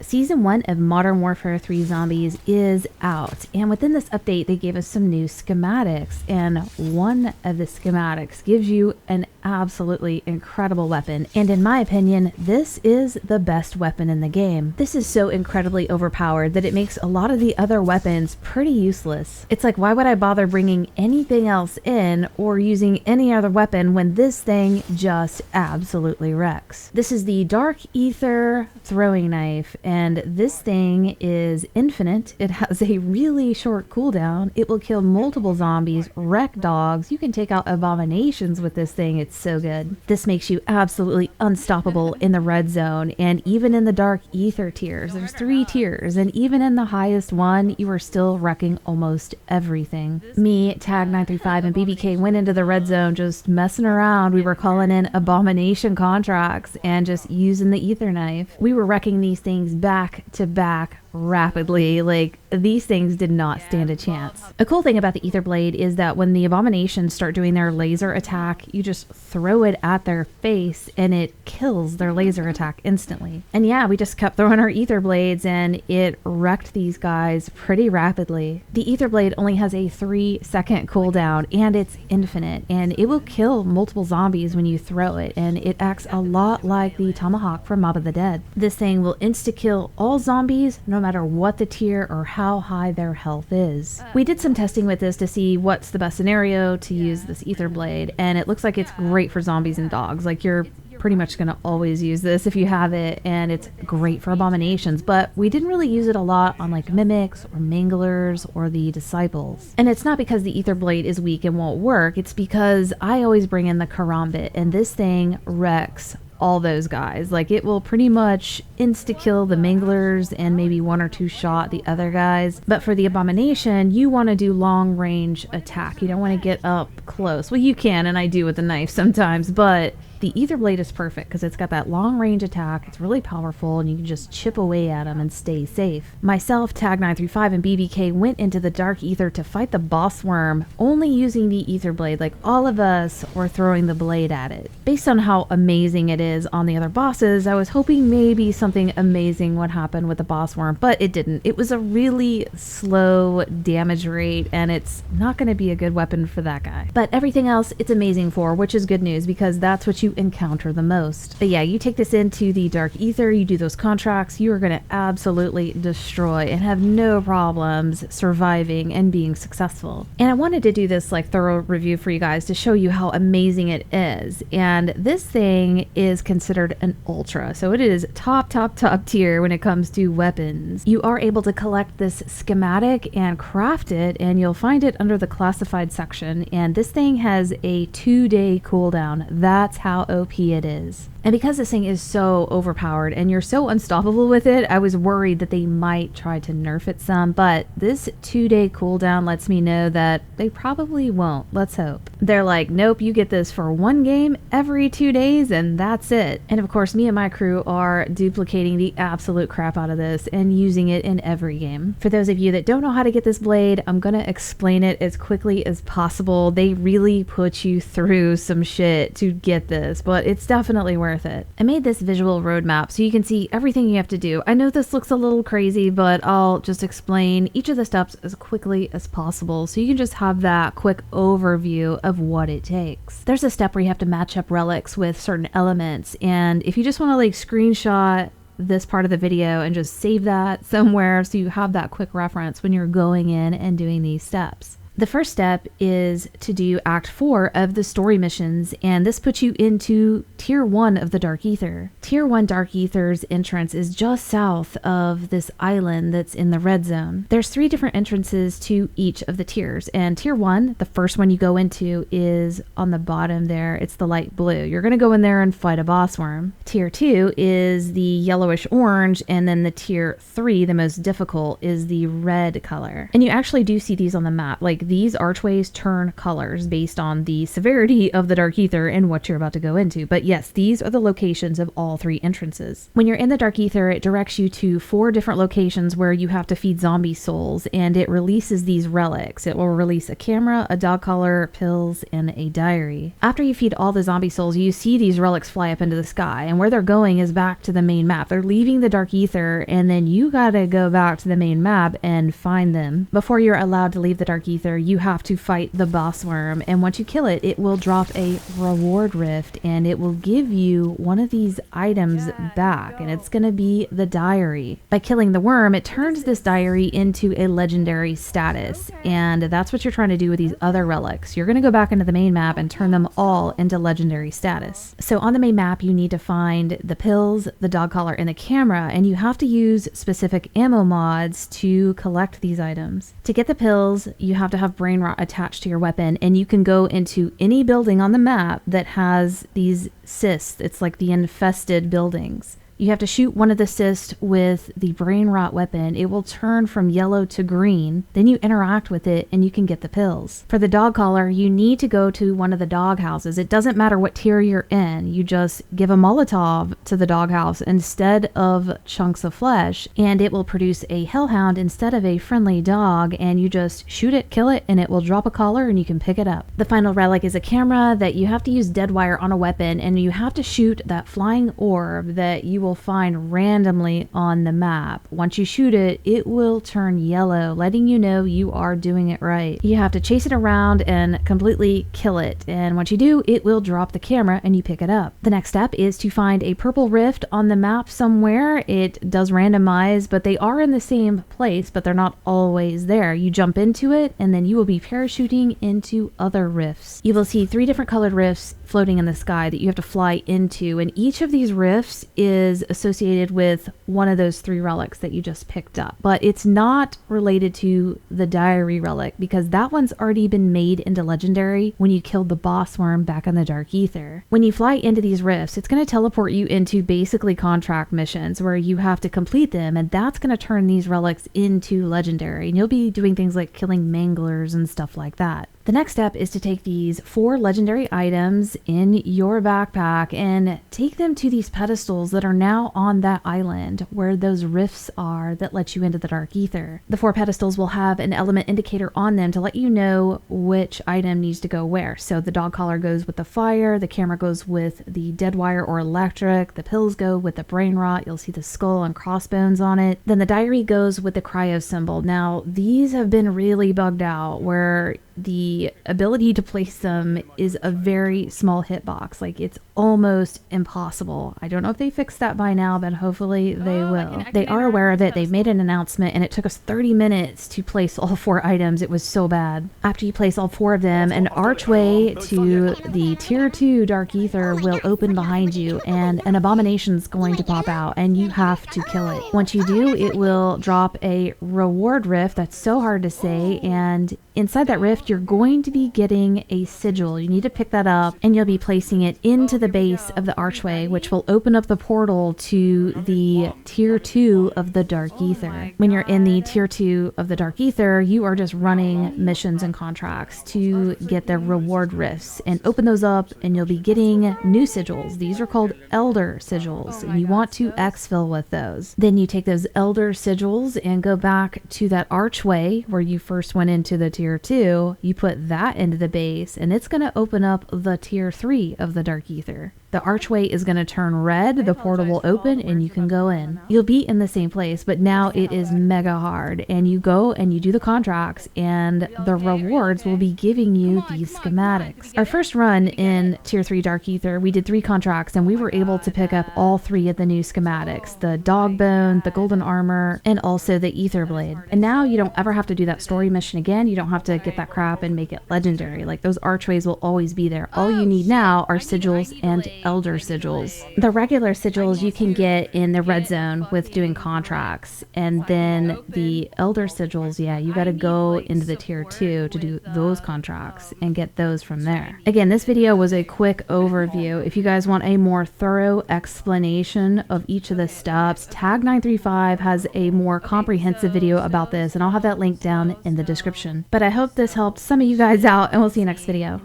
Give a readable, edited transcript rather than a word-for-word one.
Season 1 of Modern Warfare 3 Zombies is out, and within this update they gave us some new schematics, and one of the schematics gives you an absolutely incredible weapon, and in my opinion this is the best weapon in the game. This is so incredibly overpowered that it makes a lot of the other weapons pretty useless. It's like, why would I bother bringing anything else in or using any other weapon when this thing just absolutely wrecks? This is the Dark Aether throwing knife, and this thing is infinite. It has a really short cooldown. It will kill multiple zombies, wreck dogs. You can take out abominations with this thing. It's so good. This makes you absolutely unstoppable in the red zone, and even in the Dark Aether tiers. There's 3 tiers, and even in the highest one, you are still wrecking almost everything. Me, Tag935, and BBK went into the red zone just messing around. We were calling in abomination contracts and just using the Aether knife. We were wrecking these things back to back rapidly. Like, these things did not stand a chance. A cool thing about the Aether blade is that when the abominations start doing their laser attack, you just throw it at their face and it kills their laser attack instantly. And yeah, we just kept throwing our Aether blades and it wrecked these guys pretty rapidly. The Aether blade only has a 3-second cooldown and it's infinite, and it will kill multiple zombies when you throw it, and it acts a lot like the tomahawk from Mob of the Dead. This thing will insta-kill all zombies no matter what the tier or how high their health is. We did some testing with this to see what's the best scenario to use this Aether blade, and it looks like it's great for zombies and dogs. Like, you're pretty much going to always use this if you have it, and it's great for abominations, but we didn't really use it a lot on like mimics or manglers or the disciples. And it's not because the Aether blade is weak and won't work, it's because I always bring in the karambit, and this thing wrecks all those guys. Like, it will pretty much insta-kill the manglers and maybe 1 or 2 shot the other guys. But for the abomination, you want to do long range attack. You don't want to get up close. Well, you can, and I do with the knife sometimes, but the Aether blade is perfect because it's got that long range attack. It's really powerful, and you can just chip away at them and stay safe. Myself, Tag935, and BBK went into the Dark Aether to fight the boss worm, only using the Aether blade. Like, all of us were throwing the blade at it. Based on how amazing it is on the other bosses, I was hoping maybe something amazing would happen with the boss worm, but it didn't. It was a really slow damage rate, and it's not going to be a good weapon for that guy. But everything else it's amazing for, which is good news because that's what you encounter the most. But yeah, you take this into the Dark Aether, you do those contracts, you are going to absolutely destroy and have no problems surviving and being successful. And I wanted to do this like thorough review for you guys to show you how amazing it is. And this thing is considered an ultra, so it is top tier when it comes to weapons. You are able to collect this schematic and craft it, and you'll find it under the classified section, and this thing has a 2-day cooldown. That's how OP it is. And because this thing is so overpowered and you're so unstoppable with it, I was worried that they might try to nerf it some, but this 2-day cooldown lets me know that they probably won't. Let's hope. They're like, nope, you get this for 1 game every 2 days and that's it. And of course, me and my crew are duplicating the absolute crap out of this and using it in every game. For those of you that don't know how to get this blade, I'm gonna explain it as quickly as possible. They really put you through some shit to get this, but it's definitely worth it. I made this visual roadmap so you can see everything you have to do. I know this looks a little crazy, but I'll just explain each of the steps as quickly as possible so you can just have that quick overview of what it takes. There's a step where you have to match up relics with certain elements, and if you just want to like screenshot this part of the video and just save that somewhere so you have that quick reference when you're going in and doing these steps. The first step is to do Act 4 of the story missions, and this puts you into Tier 1 of the Dark Aether. Tier 1 Dark Aether's entrance is just south of this island that's in the red zone. There's 3 different entrances to each of the tiers, and Tier 1, the first one you go into, is on the bottom there. It's the light blue. You're going to go in there and fight a boss worm. Tier 2 is the yellowish orange, and then the Tier 3, the most difficult, is the red color. And you actually do see these on the map. Like, these archways turn colors based on the severity of the Dark Aether and what you're about to go into. But yes, these are the locations of all 3 entrances. When you're in the Dark Aether, it directs you to 4 different locations where you have to feed zombie souls, and it releases these relics. It will release a camera, a dog collar, pills, and a diary. After you feed all the zombie souls, you see these relics fly up into the sky, and where they're going is back to the main map. They're leaving the Dark Aether, and then you gotta go back to the main map and find them. Before you're allowed to leave the Dark Aether, you have to fight the boss worm, and once you kill it, it will drop a reward rift, and it will give you one of these items back, and it's gonna be the diary. By killing the worm, it turns this diary into a legendary status, and that's what you're trying to do with these other relics. You're gonna go back into the main map and turn them all into legendary status. So on the main map, you need to find the pills, the dog collar, and the camera, and you have to use specific ammo mods to collect these items. To get the pills, you have to have brain rot attached to your weapon, and you can go into any building on the map that has these cysts. It's like the infested buildings. You have to shoot one of the cysts with the brain rot weapon. It will turn from yellow to green. Then you interact with it and you can get the pills. For the dog collar, you need to go to one of the dog houses. It doesn't matter what tier you're in. You just give a Molotov to the dog house instead of chunks of flesh, and it will produce a hellhound instead of a friendly dog, and you just shoot it, kill it, and it will drop a collar and you can pick it up. The final relic is a camera that you have to use dead wire on a weapon, and you have to shoot that flying orb that you will find randomly on the map. Once you shoot it, it will turn yellow, letting you know you are doing it right. You have to chase it around and completely kill it, and once you do, it will drop the camera and you pick it up. The next step is to find a purple rift on the map somewhere. It does randomize, but they are in the same place, but they're not always there. You jump into it, and then you will be parachuting into other rifts. You will see 3 different colored rifts floating in the sky that you have to fly into, and each of these rifts is associated with one of those 3 relics that you just picked up, but it's not related to the diary relic because that one's already been made into legendary when you killed the boss worm back in the Dark Aether. When you fly into these rifts, it's going to teleport you into basically contract missions where you have to complete them, and that's going to turn these relics into legendary, and you'll be doing things like killing manglers and stuff like that. The next step is to take these 4 legendary items in your backpack and take them to these pedestals that are now on that island where those rifts are that let you into the Dark Aether. The 4 pedestals will have an element indicator on them to let you know which item needs to go where. So the dog collar goes with the fire, the camera goes with the dead wire or electric, the pills go with the brain rot, you'll see the skull and crossbones on it. Then the diary goes with the cryo symbol. Now these have been really bugged out where the ability to place them is a very small hitbox. Like, it's almost impossible. I don't know if they fixed that by now, but hopefully they will. They are aware of it. They've made an announcement, and it took us 30 minutes to place all 4 items. It was so bad. After you place all 4 of them, an archway to the tier 2 Dark Aether will open behind you, and an abomination's going to pop out, and you have to kill it. Once you do, it will drop a reward rift. That's so hard to say, and inside that rift, you're going to be getting a sigil. You need to pick that up, and you'll be placing it into the base of the archway, which will open up the portal to the tier 2 of the Dark Aether. When you're in the tier 2 of the Dark Aether, you are just running missions and contracts to get the reward rifts and open those up, and you'll be getting new sigils. These are called elder sigils, and you want to exfil with those. Then you take those elder sigils and go back to that archway where you first went into the tier 2. You put that into the base, and it's going to open up the tier 3 of the Dark Aether. The archway is going to turn red, the portal will open, and you can go in. You'll be in the same place, but now it is mega hard, and you go and you do the contracts, and the rewards will be giving you these schematics. Our first run in tier 3 Dark Aether, we did 3 contracts, and we were able to pick up all 3 of the new schematics: the dog bone, the golden armor, and also the ether blade. And now you don't ever have to do that story mission again. You don't have to get that crap and make it legendary. Like, those archways will always be there. All you need now are sigils and elder sigils. The regular sigils you can get in the red zone with doing contracts, and then the elder sigils, yeah, you got to go into the tier 2 to do those contracts and get those from there. Again, this video was a quick overview. If you guys want a more thorough explanation of each of the steps, Tag935 has a more comprehensive video about this, and I'll have that link down in the description. But I hope this helped some of you guys out, and we'll see you next video.